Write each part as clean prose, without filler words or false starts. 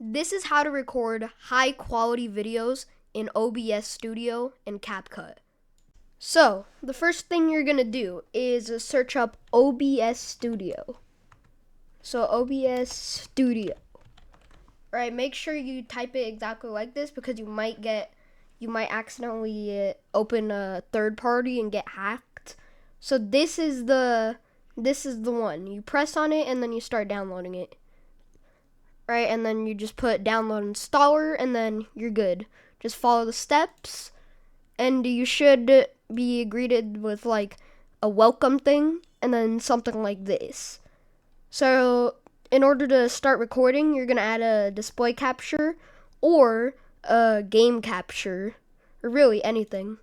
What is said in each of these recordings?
This is how to record high quality videos in OBS Studio and CapCut. So, the first thing you're going to do is search up OBS Studio. So, OBS Studio. Right, make sure you type it exactly like this because you might accidentally open a third party and get hacked. So this is the one. You press on it and then you start downloading it. Right, and then you just put download installer and then you're good. Just follow the steps and you should be greeted with like a welcome thing and then something like this. So in order to start recording, you're going to add a display capture or a game capture, or really anything.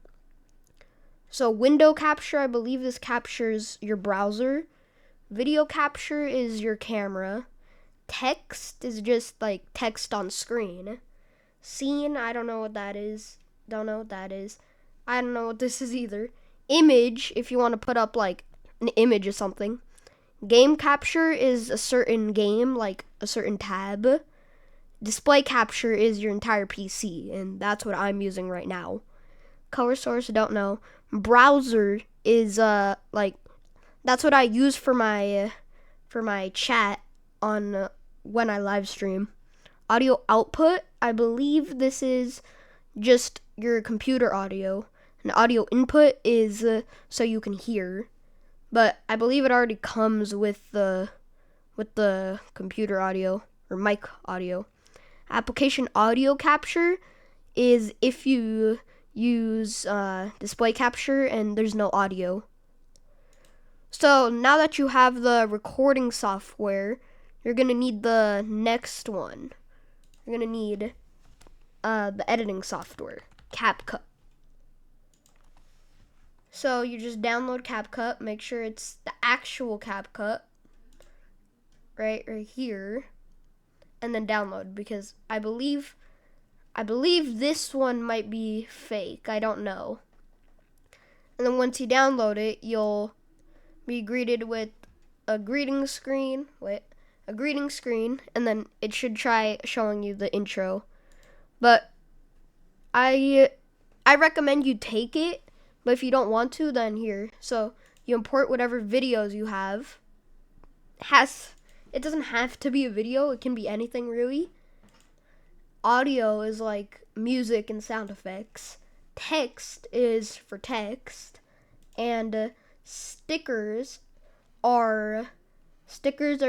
So window capture, I believe this captures your browser. Video capture is your camera. Text is just like text on screen. Scene, I don't know what that is. Don't know what that is. I don't know what this is either. Image, if you want to put up like an image or something. Game capture is a certain game, like a certain tab. Display capture is your entire PC, and that's what I'm using right now. Color source, don't know. Browser is like that's what I use for my chat on when I live stream. Audio output, I believe this is just your computer audio. And audio input is so you can hear. But I believe it already comes with the computer audio or mic audio. Application audio capture is if you use display capture and there's no audio. So now that you have the recording software, you're going to need the next one. You're going to need the editing software, CapCut. So you just download CapCut, make sure it's the actual CapCut, right here, and then download, because I believe this one might be fake. I don't know. And then once you download it, you'll be greeted with a greeting screen. And then it should try showing you the intro. But I recommend you take it. But if you don't want to, then here. So you import whatever videos you have. It doesn't have to be a video. It can be anything really. Audio is like music and sound effects. Text is for text. And stickers are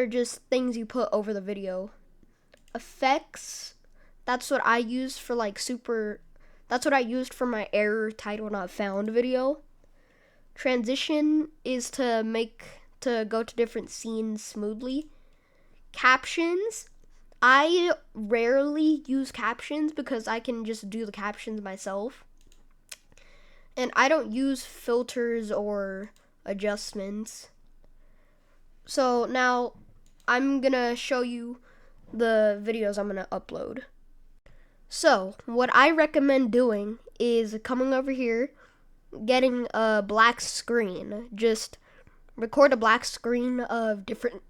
just things you put over the video. Effects, that's what I use for that's what I used for my error title not found video. Transition is to go to different scenes smoothly. Captions, I rarely use captions because I can just do the captions myself. And I don't use filters or adjustments. So now I'm gonna show you the videos I'm gonna upload. So what I recommend doing is coming over here, getting a black screen. Just record a black screen of different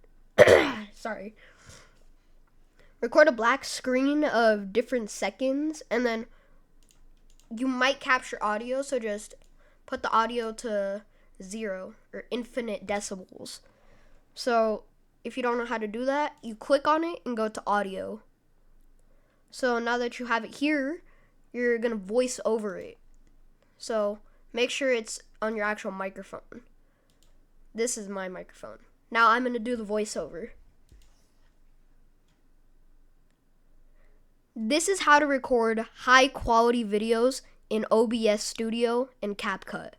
record a black screen of different seconds, and then you might capture audio, so just put the audio to 0 or infinite decibels. So if you don't know how to do that, you click on it and go to audio. So now that you have it here, you're going to voice over it. So make sure it's on your actual microphone. This is my microphone. Now I'm going to do the voiceover. This is how to record high quality videos in OBS Studio and CapCut.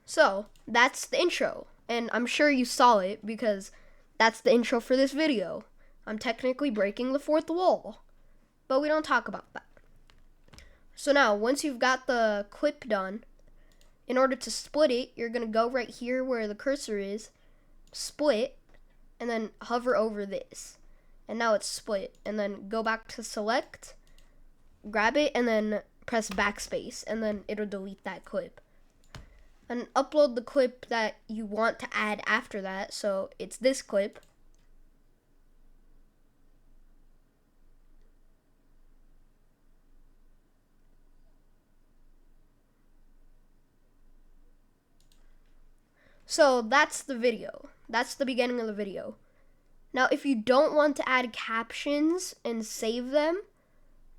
So that's the intro. And I'm sure you saw it because that's the intro for this video. I'm technically breaking the fourth wall, but we don't talk about that. So now, once you've got the clip done, in order to split it, you're going to go right here where the cursor is, split, and then hover over this. And now it's split. And then go back to select, grab it, and then press backspace, and then it'll delete that clip. And upload the clip that you want to add after that. So it's this clip. So that's the video. That's the beginning of the video. Now, if you don't want to add captions and save them,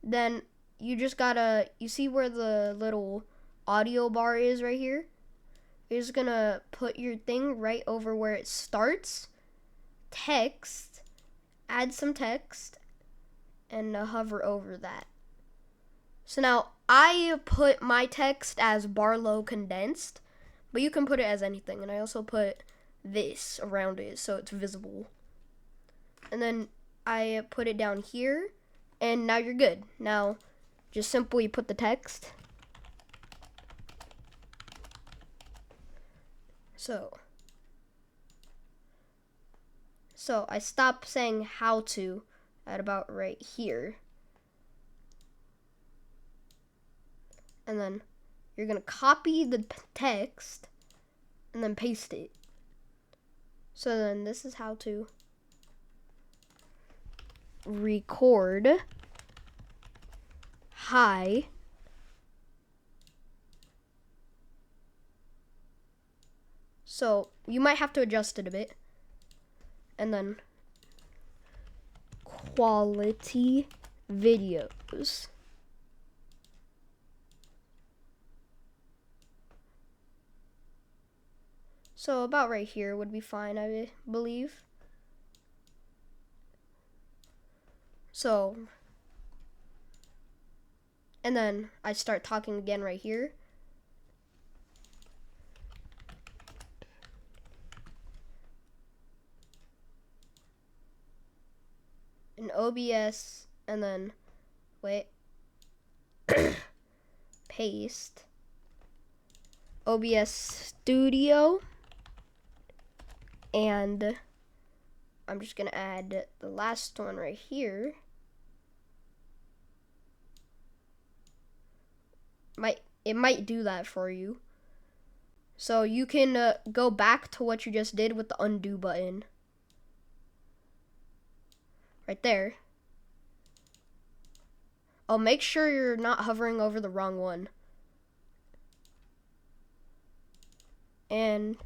then you just gotta, you see where the little audio bar is right here? You're just gonna put your thing right over where it starts, text, add some text, and hover over that. So now I put my text as Barlow condensed, but you can put it as anything. And I also put this around it so it's visible. And then I put it down here, and now you're good. Now just simply put the text. So I stopped saying how to at about right here. And then you're gonna copy the text and then paste it. So then this is how to record hi so you might have to adjust it a bit, and then quality videos. So about right here would be fine, I believe. So, and then I start talking again right here. In OBS, and then, wait, paste, OBS Studio, and I'm just gonna add the last one right here. It might do that for you. So you can go back to what you just did with the undo button. Right there. Oh, make sure you're not hovering over the wrong one. And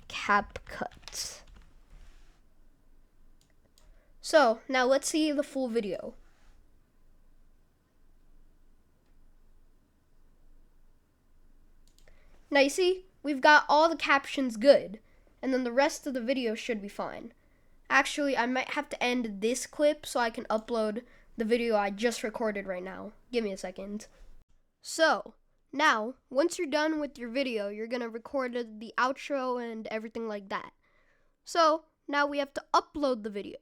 CapCut. So now let's see the full video. Now you see, we've got all the captions good, and then the rest of the video should be fine. Actually, I might have to end this clip so I can upload the video I just recorded right now. Give me a second. So, now, once you're done with your video, you're gonna record the outro and everything like that. So, now we have to upload the video.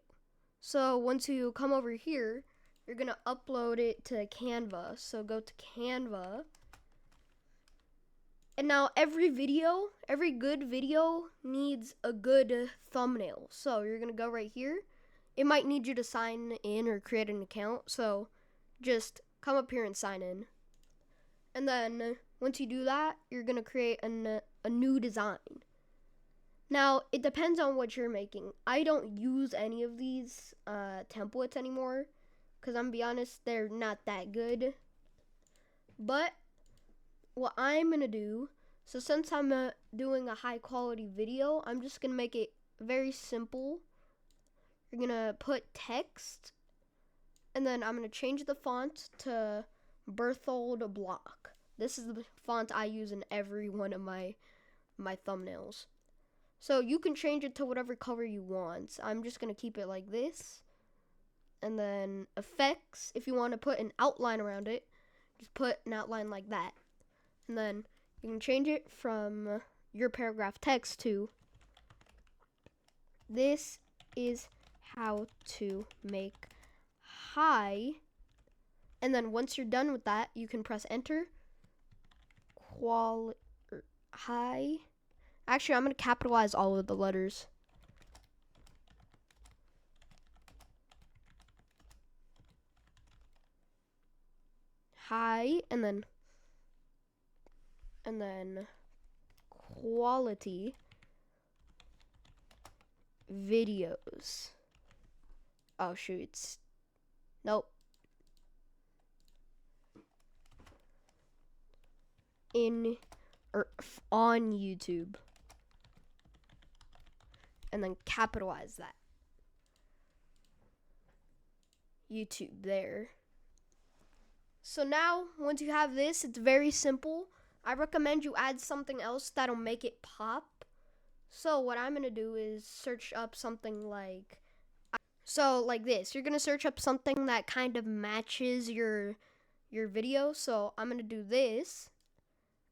So, once you come over here, you're gonna upload it to Canva. So, go to Canva. And now every good video needs a good thumbnail. So you're gonna go right here. It might need you to sign in or create an account. So just come up here and sign in. And then once you do that, you're gonna create a new design. Now it depends on what you're making. I don't use any of these templates anymore because I'm gonna be honest, they're not that good. But what I'm gonna do, so since I'm doing a high quality video, I'm just gonna make it very simple. You're gonna put text, and then I'm gonna change the font to Berthold Block. This is the font I use in every one of my thumbnails. So you can change it to whatever color you want. I'm just gonna keep it like this. And then effects, if you want to put an outline around it, just put an outline like that. And then you can change it from your paragraph text to this is how to make hi. And then once you're done with that, you can press enter. Hi. Actually, I'm going to capitalize all of the letters. Hi, and then quality videos. Oh shoot, nope. On YouTube. and then capitalize that. YouTube there. So now, once you have this, it's very simple. I recommend you add something else that'll make it pop. So what I'm going to do is search up something like this. You're going to search up something that kind of matches your video. So I'm going to do this,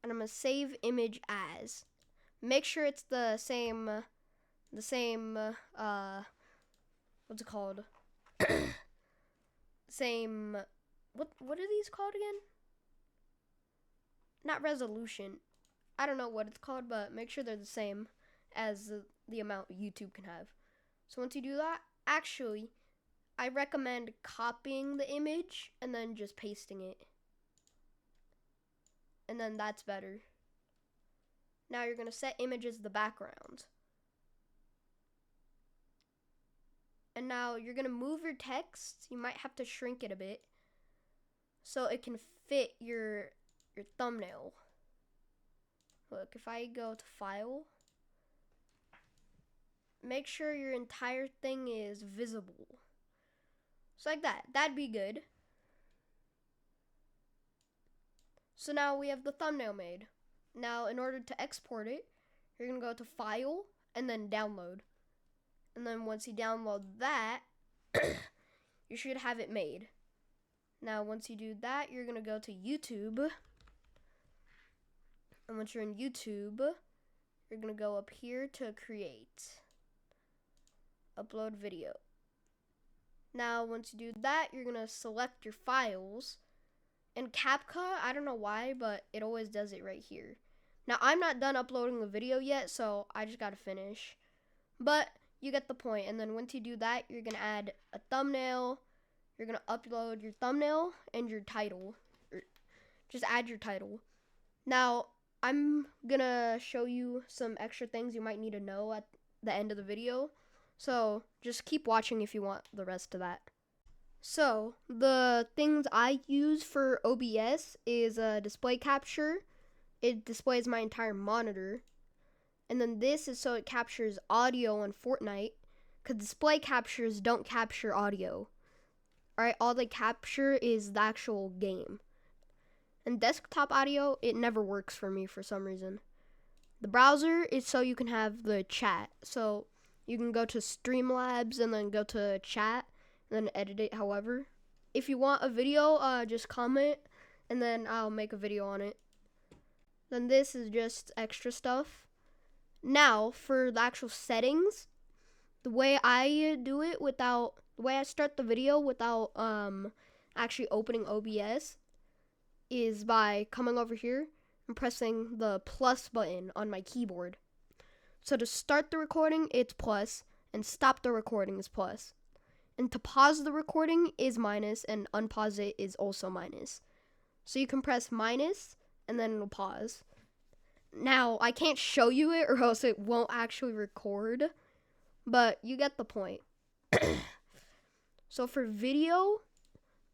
and I'm going to save image as. Make sure it's the same what's it called? Same, what are these called again? Not resolution. I don't know what it's called, but make sure they're the same as the amount YouTube can have. So once you do that, actually, I recommend copying the image and then just pasting it. And then that's better. Now you're going to set image as the background. And now you're going to move your text. You might have to shrink it a bit so it can fit your thumbnail. Look, if I go to File, make sure your entire thing is visible. So like that. That'd be good. So now we have the thumbnail made. Now, in order to export it, you're going to go to File and then Download. And then once you download that, you should have it made. Now, once you do that, you're going to go to YouTube. And once you're in YouTube, you're going to go up here to Create. Upload video. Now, once you do that, you're going to select your files. And CapCut, I don't know why, but it always does it right here. Now, I'm not done uploading the video yet, so I just got to finish. But you get the point. And then once you do that, you're going to add a thumbnail. You're going to upload your thumbnail and your title. Just add your title. Now, I'm going to show you some extra things you might need to know at the end of the video. So just keep watching if you want the rest of that. So the things I use for OBS is a display capture. It displays my entire monitor. And then this is so it captures audio on Fortnite, because display captures don't capture audio. Alright, all they capture is the actual game. And desktop audio, it never works for me for some reason. The browser is so you can have the chat. So you can go to Streamlabs and then go to chat and then edit it however. If you want a video, just comment and then I'll make a video on it. Then this is just extra stuff. Now, for the actual settings, the way I do it the way I start the video without actually opening OBS is by coming over here and pressing the plus button on my keyboard. So to start the recording, it's plus, and stop the recording is plus. And to pause the recording is minus, and unpause it is also minus. So you can press minus, and then it'll pause. Now, I can't show you it, or else it won't actually record, but you get the point. So for video,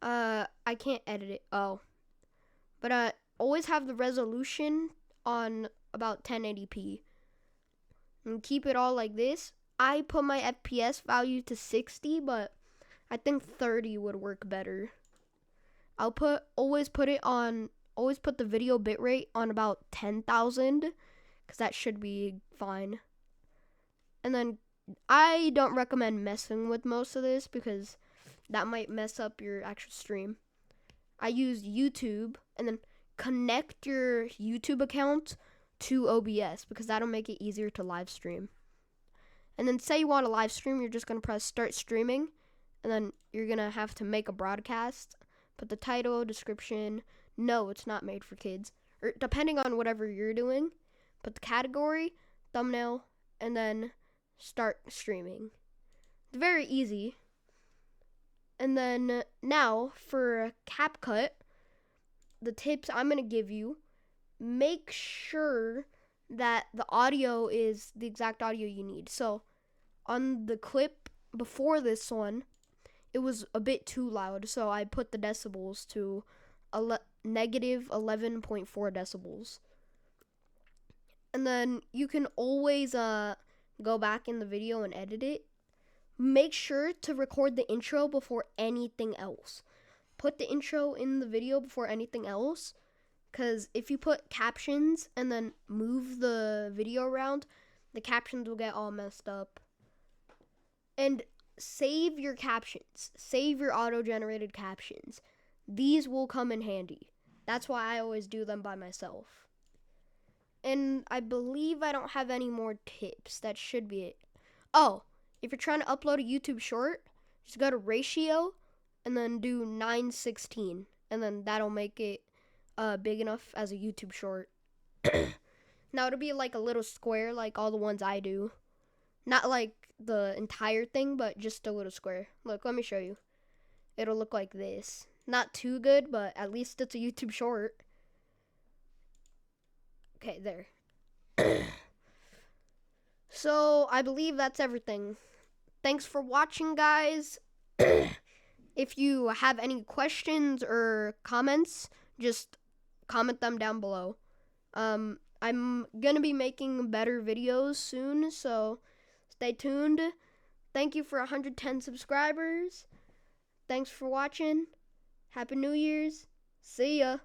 I can't edit it. But always have the resolution on about 1080p. And keep it all like this. I put my FPS value to 60, but I think 30 would work better. Always put the video bitrate on about 10,000, because that should be fine. And then I don't recommend messing with most of this, because that might mess up your actual stream. I use YouTube, and then connect your YouTube account to OBS, because that'll make it easier to live stream. And then say you want to live stream, you're just going to press start streaming, and then you're going to have to make a broadcast. Put the title, description. No, it's not made for kids. Or depending on whatever you're doing. Put the category, thumbnail, and then start streaming. It's very easy. And then now for CapCut, the tips I'm going to give you, make sure that the audio is the exact audio you need. So on the clip before this one, it was a bit too loud, so I put the decibels to negative 11.4 decibels. And then you can always go back in the video and edit it, make sure to record the intro before anything else. Put the intro in the video before anything else, because if you put captions and then move the video around, the captions will get all messed up. And save your captions. Save your auto-generated captions. These will come in handy. That's why I always do them by myself. And I believe I don't have any more tips. That should be it. Oh, if you're trying to upload a YouTube short, just go to ratio and then do 9:16. And then that'll make it big enough as a YouTube short. Now it'll be like a little square like all the ones I do. Not like the entire thing, but just a little square. Look, let me show you. It'll look like this. Not too good, but at least it's a YouTube short. Okay, there. So, I believe that's everything. Thanks for watching, guys. If you have any questions or comments, just comment them down below. I'm gonna be making better videos soon, so stay tuned. Thank you for 110 subscribers. Thanks for watching. Happy New Year's. See ya.